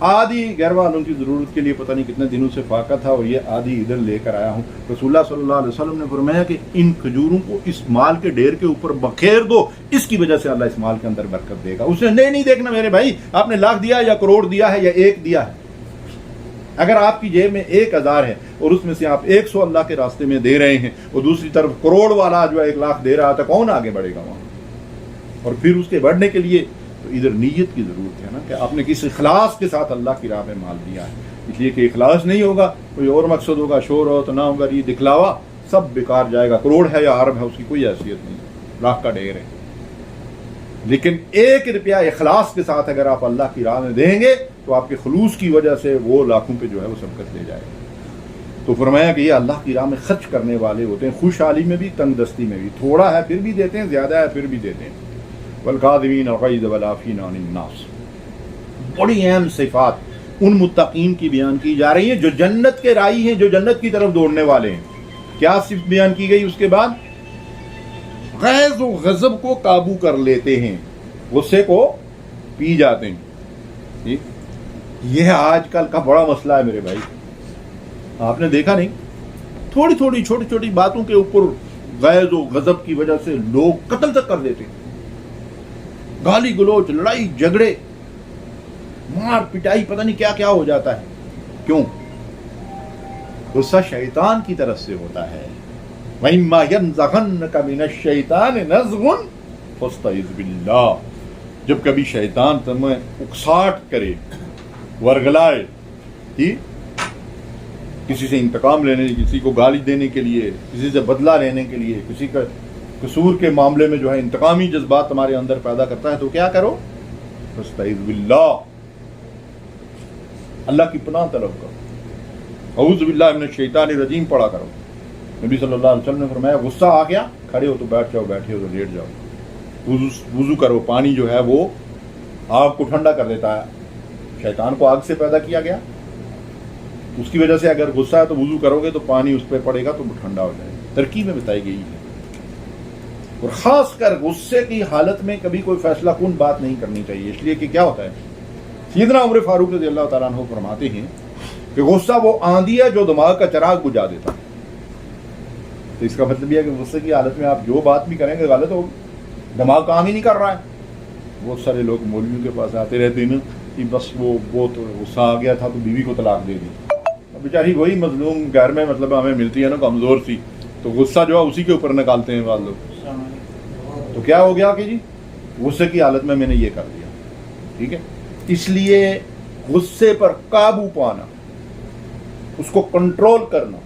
آدھی گھر والوں کی ضرورت کے لیے پتہ نہیں کتنے دنوں سے فاقہ تھا اور یہ آدھی ادھر لے کر آیا ہوں. رسول اللہ صلی اللہ علیہ وسلم نے فرمایا کہ ان کھجوروں کو اس مال کے ڈھیر کے اوپر بکھیر دو, اس کی وجہ سے اللہ اس مال کے اندر برکت دے گا. اس نے نہیں دیکھنا میرے بھائی آپ نے لاکھ دیا یا کروڑ دیا ہے یا ایک دیا ہے. اگر آپ کی جیب میں 1000 ہے اور اس میں سے آپ 100 اللہ کے راستے میں دے رہے ہیں اور دوسری طرف کروڑ والا جو 1 لاکھ دے رہا تھا, کون آگے بڑھے گا وہاں؟ اور پھر اس کے بڑھنے کے لیے تو ادھر نیت کی ضرورت ہے نا, کہ آپ نے کس اخلاص کے ساتھ اللہ کی راہ میں مال دیا ہے. اس لیے کہ اخلاص نہیں ہوگا, کوئی اور مقصد ہوگا, شور ہو تو نہ ہوگا, یہ دکھلاوا سب بیکار جائے گا. کروڑ ہے یا ارب ہے اس کی کوئی حیثیت نہیں, لاکھ کا ڈھیر ہے. لیکن 1 روپیہ اخلاص کے ساتھ اگر آپ اللہ کی راہ میں دیں گے تو آپ کے خلوص کی وجہ سے وہ لاکھوں پہ جو ہے وہ سبقت لے جائے گا. تو فرمایا کہ یہ اللہ کی راہ میں خرچ کرنے والے ہوتے ہیں, خوشحالی میں بھی تنگ دستی میں بھی. تھوڑا ہے پھر بھی دیتے ہیں, زیادہ ہے پھر بھی دیتے ہیں. والکاظمین الغیظ والعافین عن الناس. بڑی اہم صفات ان متقین کی بیان کی جا رہی ہیں جو جنت کے رائی ہیں, جو جنت کی طرف دوڑنے والے ہیں. کیا صفت بیان کی گئی اس کے بعد؟ غیظ و غضب کو قابو کر لیتے ہیں, غصے کو پی جاتے ہیں. یہ آج کل کا بڑا مسئلہ ہے میرے بھائی. آپ نے دیکھا نہیں, تھوڑی تھوڑی چھوٹی چھوٹی باتوں کے اوپر غیظ و غضب کی وجہ سے لوگ قتل تک کر دیتے ہیں. گالی گلوچ, لڑائی جھگڑے, مار پٹائی, پتہ نہیں کیا کیا ہو جاتا ہے. کیوں؟ غصہ شیطان کی طرف سے ہوتا ہے. وَإِمَّا يَنزَغَنَّكَ مِنَ الشَّيْطَانِ نَزْغٌ فَاسْتَعِذْ بِاللَّهِ. جب کبھی شیطان تمہیں اکساٹ کرے, ورگلائے, کسی سے انتقام لینے, کسی کو گالی دینے کے لیے, کسی سے بدلہ لینے کے لیے, کسی کا قصور کے معاملے میں جو ہے انتقامی جذبات تمہارے اندر پیدا کرتا ہے, تو کیا کرو؟ فاستعذ باللہ, اللہ کی پناہ طلب کرو, اعوذ باللہ من الشیطان الرجیم پڑھا کرو. نبی صلی اللہ علیہ وسلم نے فرمایا غصہ آ گیا, کھڑے ہو تو بیٹھ جاؤ, بیٹھے ہو تو لیٹ جاؤ, وضو کرو. پانی جو ہے وہ آگ کو ٹھنڈا کر دیتا ہے. شیطان کو آگ سے پیدا کیا گیا, اس کی وجہ سے اگر غصہ ہے تو وضو کرو گے تو پانی اس پہ پڑے گا تو وہ ٹھنڈا ہو جائے گا. ترکیب میں بتائی گئی ہے. اور خاص کر غصے کی حالت میں کبھی کوئی فیصلہ کن بات نہیں کرنی چاہیے. اس لیے کہ کیا ہوتا ہے, سیدنا عمر فاروق رضی اللہ تعالیٰ عنہ فرماتے ہیں کہ غصہ وہ آندھی ہے جو دماغ کا چراغ بجھا دیتا ہے. تو اس کا مطلب یہ ہے کہ غصے کی حالت میں آپ جو بات بھی کریں گے غلط ہوگی, دماغ کام ہی نہیں کر رہا ہے. بہت سارے لوگ مولویوں کے پاس آتے رہتے ہیں کہ بس وہ بہت غصہ آ گیا تھا تو بیوی کو طلاق دے دی. بیچاری وہی مظلوم گھر میں مطلب ہمیں ملتی ہے نا کمزور سی, تو غصہ جو ہے اسی کے اوپر نکالتے ہیں بعض لوگ. تو کیا ہو گیا کہ جی غصے کی حالت میں نے یہ کر دیا. ٹھیک ہے, اس لیے غصے پر قابو پانا, اس کو کنٹرول کرنا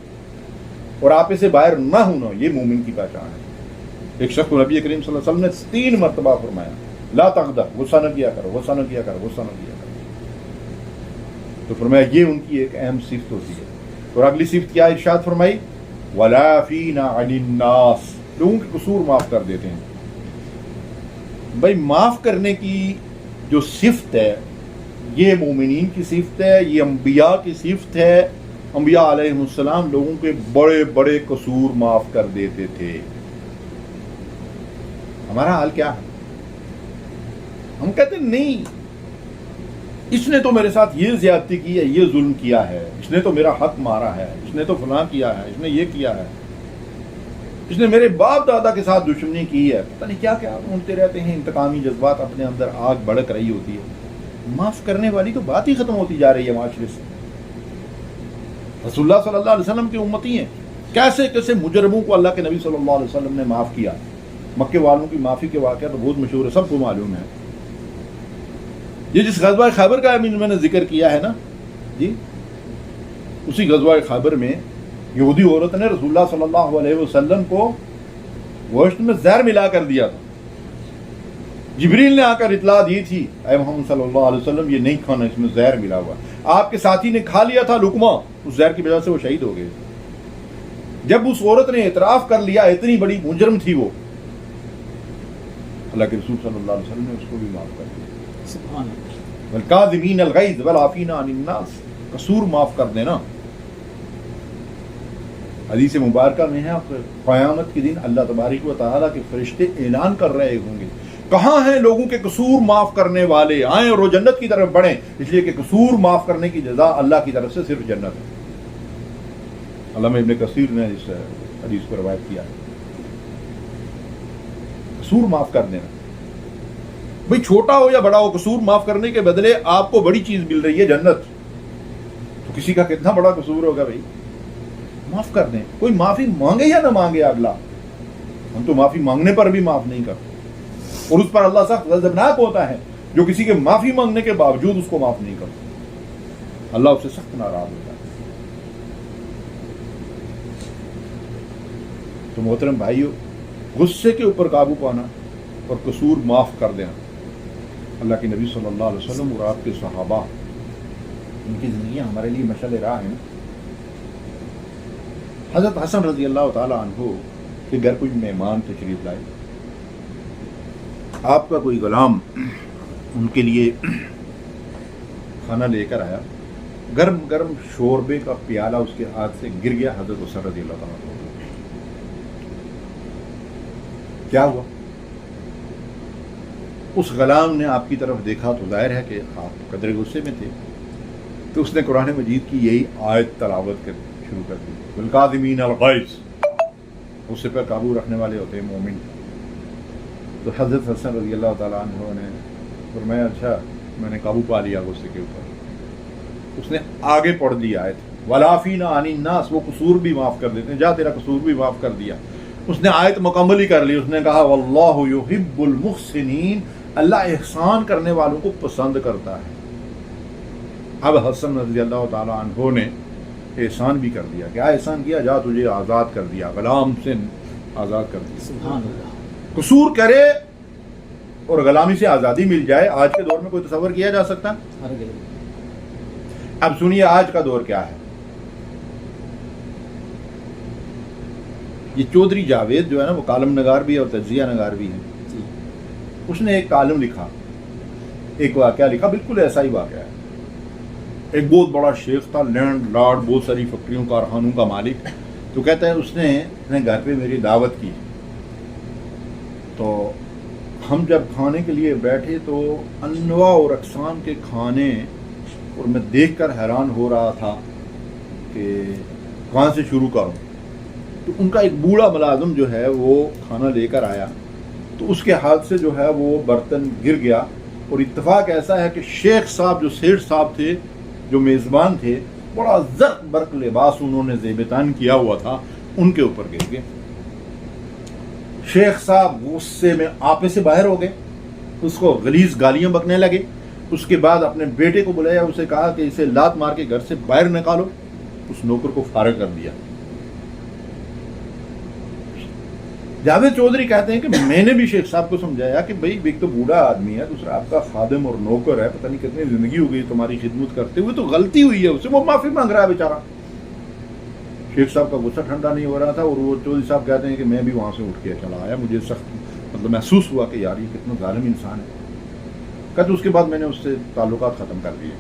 اور آپے سے باہر نہ ہونا, یہ مومن کی پہچان ہے. ایک شخص کو نبی کریم صلی اللہ علیہ وسلم نے 3 مرتبہ فرمایا لا تغضب, غصہ نہ کیا کرو, غصہ نہ کیا کرو, غصہ نہ کیا کرو. تو فرمایا یہ ان کی ایک اہم صفت ہوتی ہے. اور اگلی صفت کیا ارشاد فرمائی, وَلَافِينَ عَنِ النَّاسِ, لوگوں کے قصور معاف کر دیتے ہیں. بھائی معاف کرنے کی جو صفت ہے یہ مومنین کی صفت ہے, یہ انبیاء کی صفت ہے. انبیاء علیہ السلام لوگوں کے بڑے بڑے قصور معاف کر دیتے تھے. ہمارا حال کیا ہے؟ ہم کہتے ہیں نہیں, اس نے تو میرے ساتھ یہ زیادتی کی ہے, یہ ظلم کیا ہے, اس نے تو میرا حق مارا ہے, اس نے تو فلاں کیا ہے, اس نے یہ کیا ہے, اس نے میرے باپ دادا کے ساتھ دشمنی کی ہے, پتہ نہیں کیا کیا ڈھونڈتے رہتے ہیں. انتقامی جذبات اپنے اندر آگ بھڑک رہی ہوتی ہے. معاف کرنے والی تو بات ہی ختم ہوتی جا رہی ہے معاشرے سے. رسول اللہ صلی اللہ علیہ وسلم کی امتی ہیں, کیسے کیسے مجرموں کو اللہ کے نبی صلی اللہ علیہ وسلم نے معاف کیا. مکے والوں کی معافی کے واقعہ تو بہت مشہور ہے, سب کو معلوم ہے. یہ جس غزوہ خیبر کا میں نے ذکر کیا ہے نا جی, اسی غزوہ خیبر میں یہودی عورت نے رسول اللہ صلی اللہ علیہ وسلم کو گوشت میں زہر ملا کر دیا تھا. جبریل نے آ کر اطلاع دی تھی, اے محمد صلی اللہ علیہ وسلم یہ نہیں کھانا, اس میں زہر ملا ہوا. آپ کے ساتھی نے کھا لیا تھا لقمہ, اس زہر کی وجہ سے وہ شہید ہو گئے. جب اس عورت نے اعتراف کر لیا, اتنی بڑی مجرم تھی وہ, اللہ کے رسول صلی اللہ علیہ وسلم نے اس کو بھی معاف کر دیا. سبحان اللہ. والکاظمین الغیظ والعافین عن الناس, قصور معاف کر دینا. حدیث مبارکہ میں ہے قیامت کے دن اللہ تبارک و تعالیٰ کے فرشتے اعلان کر رہے ہوں گے کہاں ہیں لوگوں کے قصور معاف کرنے والے؟ آئیں اور وہ جنت کی طرف بڑھیں، اس لیے کہ قصور معاف کرنے کی جزا اللہ کی طرف سے صرف جنت ہے۔ علامہ ابن کثیر نے اس حدیث کو روایت کیا ہے۔ قصور معاف کر دینا، بھئی چھوٹا ہو یا بڑا ہو، قصور معاف کرنے کے بدلے آپ کو بڑی چیز مل رہی ہے، جنت۔ تو کسی کا کتنا بڑا قصور ہوگا بھائی، معاف کر دیں۔ کوئی معافی مانگے یا نہ مانگے اگلا، ہم تو معافی مانگنے پر بھی معاف نہیں کرتے، اور اس پر اللہ سخت غضبناک ہوتا ہے جو کسی کے معافی مانگنے کے باوجود اس کو معاف نہیں کرتا، اللہ اس سے سخت ناراض ہوتا ہے۔ تو محترم بھائیو، غصے کے اوپر قابو پانا اور قصور معاف کر دینا اللہ کے نبی صلی اللہ علیہ وسلم اور آپ کے صحابہ، ان کی زندگیاں ہمارے لیے مشعل راہ ہیں۔ حضرت حسن رضی اللہ تعالی عنہ کے گھر کوئی مہمان تشریف لائے، آپ کا کوئی غلام ان کے لیے کھانا لے کر آیا، گرم گرم شوربے کا پیالہ اس کے ہاتھ سے گر گیا۔ حضرت حسن رضی اللہ تعالیٰ عنہ کیا ہوا؟ اس غلام نے آپ کی طرف دیکھا تو ظاہر ہے کہ آپ قدرے غصے میں تھے، تو اس نے قرآن مجید کی یہی آیت تلاوت شروع کر دی، والکاظمین الغیظ، غصے پر قابو رکھنے والے ہوتے ہیں مومن۔ تو حضرت حسن رضی اللہ تعالیٰ عنہ نے فرمایا اچھا میں نے قابو پا لیا غصے کے اوپر۔ اس نے آگے پڑھ دی آیت والعافین عن الناس، وہ قصور بھی معاف کر دیتے ہیں، جا تیرا قصور بھی معاف کر دیا۔ اس نے آیت مکمل ہی کر لی، اس نے کہا واللہ یحب المحسنین، اللہ احسان کرنے والوں کو پسند کرتا ہے۔ اب حسن رضی اللہ تعالیٰ عنہ نے احسان بھی کر دیا۔ کیا احسان کیا؟ جا تجھے آزاد کر دیا، غلام سے آزاد کر دیا۔ سبحان اللہ۔ قصور کرے اور غلامی سے آزادی مل جائے، آج کے دور میں کوئی تصور کیا جا سکتا؟ اب سنیے آج کا دور کیا ہے۔ یہ چودھری جاوید جو ہے نا، وہ کالم نگار بھی ہے اور تجزیہ نگار بھی ہے۔ اس نے ایک کالم لکھا، ایک واقعہ لکھا، بالکل ایسا ہی واقعہ ہے۔ ایک بہت بڑا شیخ تھا، لینڈ لارڈ، بہت ساری فیکٹریوں کارخانوں کا مالک۔ تو کہتا ہے اس نے اپنے گھر پہ میری دعوت کی، تو ہم جب کھانے کے لیے بیٹھے تو انواع اور اقسام کے کھانے، اور میں دیکھ کر حیران ہو رہا تھا کہ کہاں سے شروع کروں۔ تو ان کا ایک بوڑھا ملازم جو ہے وہ کھانا لے کر آیا، تو اس کے ہاتھ سے جو ہے وہ برتن گر گیا، اور اتفاق ایسا ہے کہ شیخ صاحب جو سیٹھ صاحب تھے، جو میزبان تھے، بڑا زرق برق لباس انہوں نے زیبتان کیا ہوا تھا، ان کے اوپر گر گئے۔ شیخ صاحب غصے میں آپے سے باہر ہو گئے، اس کو غلیظ گالیاں بکنے لگے۔ اس کے بعد اپنے بیٹے کو بلایا، اسے کہا کہ اسے لات مار کے گھر سے باہر نکالو۔ اس نوکر کو فارغ کر دیا۔ جاوید چودھری کہتے ہیں کہ میں نے بھی شیخ صاحب کو سمجھایا کہ بھائی ایک تو بوڑھا آدمی ہے، دوسرا آپ کا خادم اور نوکر ہے، پتہ نہیں کتنی زندگی ہو گئی تمہاری خدمت کرتے ہوئے، تو غلطی ہوئی ہے، اسے وہ معافی مانگ رہا ہے بیچارہ۔ شیخ صاحب کا غصہ ٹھنڈا نہیں ہو رہا تھا، اور وہ چودھری صاحب کہتے ہیں کہ میں بھی وہاں سے اٹھ کے چلا آیا، مجھے سخت محسوس ہوا کہ یار یہ کتنا ظالم انسان ہے۔ کہتے اس کے بعد میں نے اس سے تعلقات ختم کر دیے۔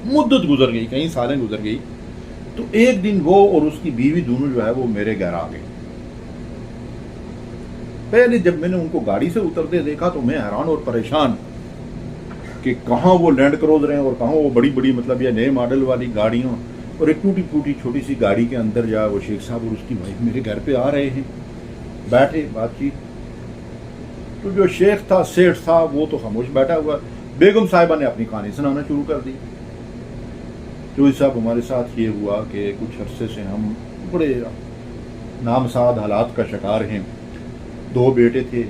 مدت گزر گئی، کئی سالیں گزر گئی، تو ایک دن وہ اور اس کی بیوی دونوں جو ہے وہ میرے گھر آ گئے۔ پہلے جب میں نے ان کو گاڑی سے اترتے دیکھا تو میں حیران اور پریشان کہ کہاں وہ لینڈ کروزر ہیں اور کہاں وہ بڑی بڑی مطلب یہ نئے ماڈل والی گاڑیوں، اور ایک ٹوٹی پھوٹی چھوٹی سی گاڑی کے اندر جا وہ شیخ صاحب اور اس کی وائف میرے گھر پہ آ رہے ہیں، بیٹھے بات چیت۔ تو جو شیخ تھا، سیٹھ تھا، وہ تو خاموش بیٹھا ہوا، بیگم صاحبہ نے اپنی کہانی سنانا شروع کر دی۔ چودھری صاحب ہمارے ساتھ یہ ہوا کہ کچھ عرصے سے ہم بڑے نامساعد حالات کا شکار ہیں، 2 بیٹے تھے،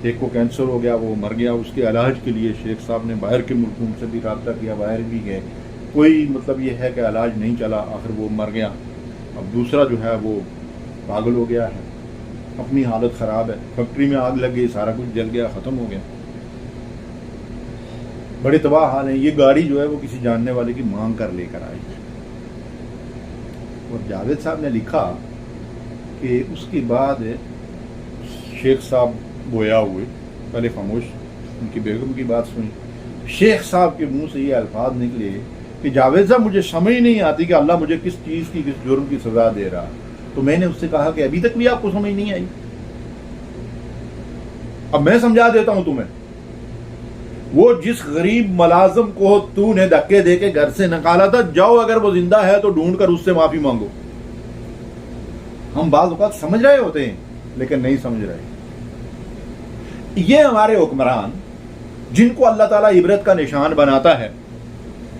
ایک کو کینسر ہو گیا، وہ مر گیا، اس کے علاج کے لیے شیخ صاحب نے باہر کے ملکوں سے بھی رابطہ کیا، باہر بھی گئے، کوئی مطلب یہ ہے کہ علاج نہیں چلا، آخر وہ مر گیا۔ اب دوسرا جو ہے وہ پاگل ہو گیا ہے، اپنی حالت خراب ہے، فیکٹری میں آگ لگ گئی، سارا کچھ جل گیا، ختم ہو گیا، بڑے تباہ حال ہیں۔ یہ گاڑی جو ہے وہ کسی جاننے والے کی مانگ کر لے کر آئی۔ اور جاوید صاحب نے لکھا کہ اس کے بعد شیخ صاحب گویا ہوئے، پہلے خاموش، ان کی بیگم کی بات سنی، شیخ صاحب کے منہ سے یہ الفاظ نکلے کہ جاوید صاحب مجھے سمجھ نہیں آتی کہ اللہ مجھے کس چیز کی، کس جرم کی سزا دے رہا۔ تو میں نے اس سے کہا کہ ابھی تک بھی آپ کو سمجھ نہیں آئی؟ اب میں سمجھا دیتا ہوں تمہیں، وہ جس غریب ملازم کو تو نے دھکے دے کے گھر سے نکالا تھا، جاؤ اگر وہ زندہ ہے تو ڈھونڈ کر اس سے معافی مانگو۔ ہم بعض اوقات سمجھ رہے ہوتے ہیں لیکن نہیں سمجھ رہے۔ یہ ہمارے حکمران جن کو اللہ تعالیٰ عبرت کا نشان بناتا ہے،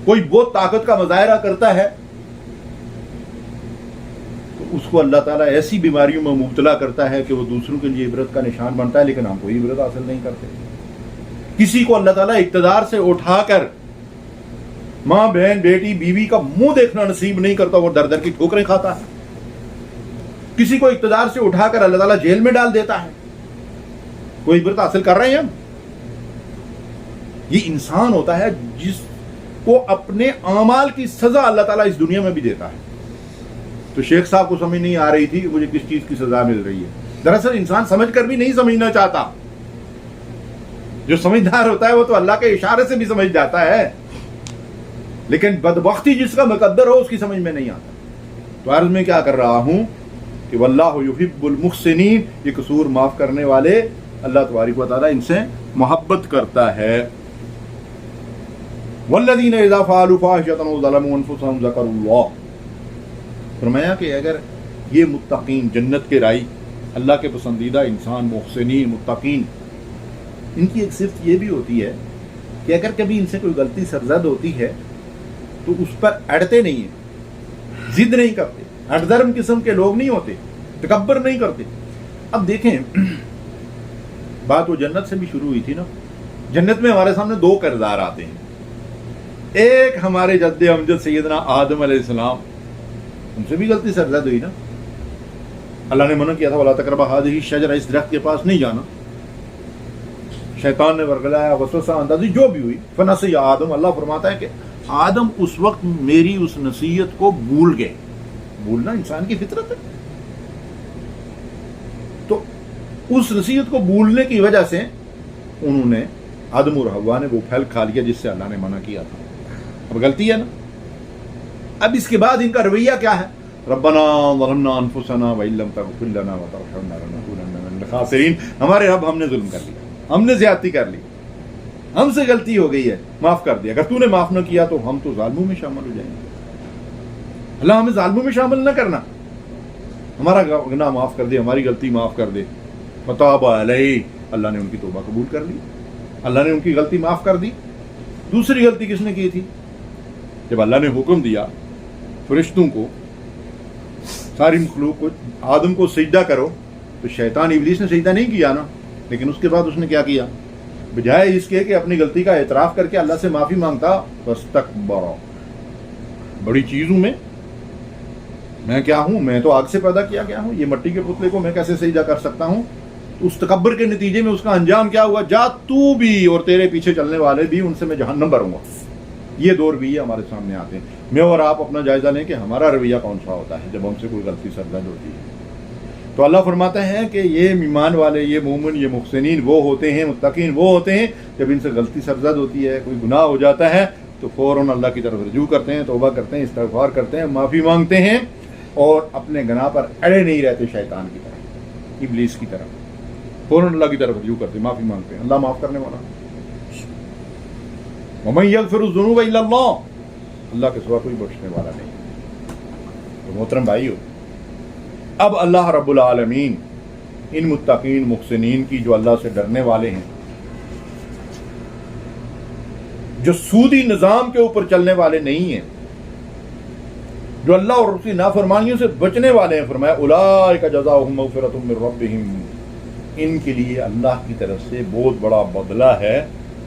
کوئی بہت طاقت کا مظاہرہ کرتا ہے تو اس کو اللہ تعالیٰ ایسی بیماریوں میں مبتلا کرتا ہے کہ وہ دوسروں کے لیے عبرت کا نشان بنتا ہے، لیکن ہم کوئی عبرت حاصل نہیں کرتے۔ کسی کو اللہ تعالیٰ اقتدار سے اٹھا کر ماں بہن بیٹی بیوی کا منہ دیکھنا نصیب نہیں کرتا، وہ در در کی ٹھوکریں کھاتا ہے۔ کسی کو اقتدار سے اٹھا کر اللہ تعالیٰ جیل میں ڈال دیتا ہے۔ کوئی عبرت حاصل کر رہے ہیں ہم؟ یہ انسان ہوتا ہے جس کو اپنے اعمال کی سزا اللہ تعالیٰ اس دنیا میں بھی دیتا ہے۔ تو شیخ صاحب کو سمجھ نہیں آ رہی تھی کہ مجھے کس چیز کی سزا مل رہی ہے۔ دراصل انسان سمجھ کر بھی نہیں سمجھنا چاہتا۔ جو سمجھدار ہوتا ہے وہ تو اللہ کے اشارے سے بھی سمجھ جاتا ہے، لیکن بدبختی جس کا مقدر ہو اس کی سمجھ میں نہیں آتا۔ تو عرض میں کیا کر رہا ہوں کہ واللہ یحب المحسنین، یہ قصور معاف کرنے والے اللہ تبارک و تعالیٰ ان سے محبت کرتا ہے۔ والذین اذا فعلوا فاحشۃ او ظلموا انفسهم ذکروا اللہ، فرمایا کہ اگر یہ متقین، جنت کے رائی، اللہ کے پسندیدہ انسان، محسنین، متقین، ان کی ایک صفت یہ بھی ہوتی ہے کہ اگر کبھی ان سے کوئی غلطی سرزد ہوتی ہے تو اس پر اڑتے نہیں ہیں، ضد نہیں کرتے، ہٹ درم قسم کے لوگ نہیں ہوتے، تکبر نہیں کرتے۔ اب دیکھیں، بات وہ جنت سے بھی شروع ہوئی تھی نا۔ جنت میں ہمارے سامنے دو کردار آتے ہیں۔ ایک ہمارے جد امجد سیدنا آدم علیہ السلام، ان سے بھی غلطی سرزد ہوئی نا۔ اللہ نے منع کیا تھا وَلَا تَقْرَبَا هَٰذِهِ الشَّجَرَةَ، اس درخت کے پاس نہیں جانا۔ شیطان نے ورگلایا، وسوسہ اندازی جو بھی ہوئی، فنسی آدم، اللہ فرماتا ہے کہ آدم اس وقت میری اس نصیحت کو بھول گئے۔ بھولنا انسان کی فطرت ہے۔ تو اس نصیحت کو بھولنے کی وجہ سے انہوں نے، آدم اور حوا نے، وہ پھل کھا لیا جس سے اللہ نے منع کیا تھا۔ اب غلطی ہے نا۔ اب اس کے بعد ان کا رویہ کیا ہے؟ ربنا ظلمنا انفسنا وان لم تغفر لنا وترحمنا لنکونن من الخاسرین، ہمارے رب ہم نے ظلم کر لیا، ہم نے زیادتی کر لی، ہم سے غلطی ہو گئی ہے، معاف کر دیا، اگر تو نے معاف نہ کیا تو ہم تو ظالموں میں شامل ہو جائیں گے۔ اللہ ہمیں ظالموں میں شامل نہ کرنا، ہمارا گناہ معاف کر دے، ہماری غلطی معاف کر دے۔ فتاب علیہ، اللہ نے ان کی توبہ قبول کر لی، اللہ نے ان کی غلطی معاف کر دی۔ دوسری غلطی کس نے کی تھی؟ جب اللہ نے حکم دیا فرشتوں کو، ساری مخلوق کو، آدم کو سجدہ کرو، تو شیطان ابلیس نے سجدہ نہیں کیا نا، لیکن اس کے بعد اس نے کیا کیا؟ بجائے اس کے کہ اپنی غلطی کا اعتراف کر کے اللہ سے معافی مانگتا، واستکبر، بڑی چیز ہوں میں کیا ہوں؟ میں تو آگ سے پیدا کیا گیا ہوں، یہ مٹی کے پتلے کو میں کیسے سجدہ کر سکتا ہوں؟ تو اس تکبر کے نتیجے میں اس کا انجام کیا ہوا؟ جا تو بھی اور تیرے پیچھے چلنے والے بھی، ان سے میں جہنم بھروں گا۔ یہ دو رویے ہمارے سامنے آتے ہیں۔ میں اور آپ اپنا جائزہ لیں کہ ہمارا رویہ کون سا ہوتا ہے جب ہم سے کوئی غلطی سرزد ہوتی ہے۔ تو اللہ فرماتا ہے کہ یہ ایمان والے، یہ مومن، یہ محسنین وہ ہوتے ہیں، متقین وہ ہوتے ہیں، جب ان سے غلطی سرزد ہوتی ہے، کوئی گناہ ہو جاتا ہے تو فوراً اللہ کی طرف رجوع کرتے ہیں، توبہ کرتے ہیں، استغفار کرتے ہیں، معافی مانگتے ہیں، اور اپنے گناہ پر اڑے نہیں رہتے شیطان کی طرح، ابلیس کی طرح، فوراً اللہ کی طرف رجوع کرتے ہیں، معافی مانگتے ہیں۔ اللہ معاف کرنے والا۔ وَمَن يَغْفِرُ الذُّنُوبَ إِلَّا اللَّهُ، اللہ کے سوا کوئی بخشنے والا نہیں۔ تو محترم بھائیو، اب اللہ رب العالمین ان متقین محسنین کی، جو اللہ سے ڈرنے والے ہیں، جو سودی نظام کے اوپر چلنے والے نہیں ہیں، جو اللہ اور اس کی نافرمانیوں سے بچنے والے ہیں، فرمایا اولئک جزاؤہم مغفرۃ من ربہم، ان کے لیے اللہ کی طرف سے بہت بڑا بدلہ ہے۔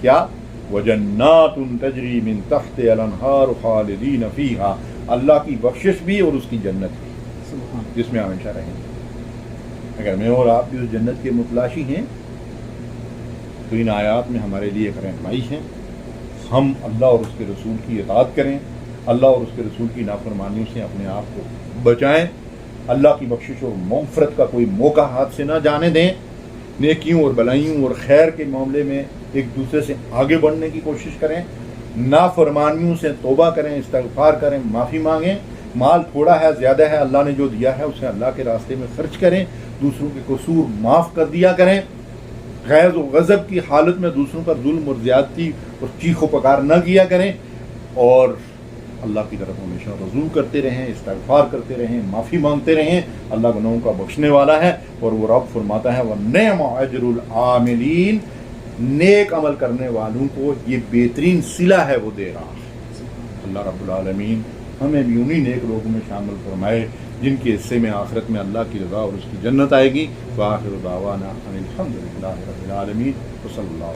کیا؟ وجنات تجری من تحت الانہار خالدین فیہا، اللہ کی بخشش بھی اور اس کی جنت بھی، جس میں ہمیشہ رہیں گے۔ اگر میں اور آپ بھی اس جنت کے متلاشی ہیں تو ان آیات میں ہمارے لیے ایک رہنمائی ہے، ہم اللہ اور اس کے رسول کی اطاعت کریں، اللہ اور اس کے رسول کی نافرمانیوں سے اپنے آپ کو بچائیں، اللہ کی بخشش اور مغفرت کا کوئی موقع ہاتھ سے نہ جانے دیں، نیکیوں اور بلائیوں اور خیر کے معاملے میں ایک دوسرے سے آگے بڑھنے کی کوشش کریں، نافرمانیوں سے توبہ کریں، استغفار کریں، معافی مانگیں۔ مال تھوڑا ہے، زیادہ ہے، اللہ نے جو دیا ہے اسے اللہ کے راستے میں خرچ کریں، دوسروں کے قصور معاف کر دیا کریں، غیظ و غضب کی حالت میں دوسروں پر ظلم اور زیادتی اور چیخ و پکار نہ کیا کریں، اور اللہ کی طرف ہمیشہ رجوع کرتے رہیں، استغفار کرتے رہیں، معافی مانگتے رہیں۔ اللہ گناہوں کا بخشنے والا ہے، اور وہ رب فرماتا ہے وَنِعْمَ أَجْرُ الْعَامِلِينَ، نیک عمل کرنے والوں کو یہ بہترین صلہ ہے وہ دے رہا ہے۔ اللہ رب العالمین ہمیں بھی انہی نیک لوگوں میں شامل فرمائے جن کے حصے میں آخرت میں اللہ کی رضا اور اس کی جنت آئے گی۔ وآخر دعوانا ان الحمد للہ رب العالمین، وصلی اللہ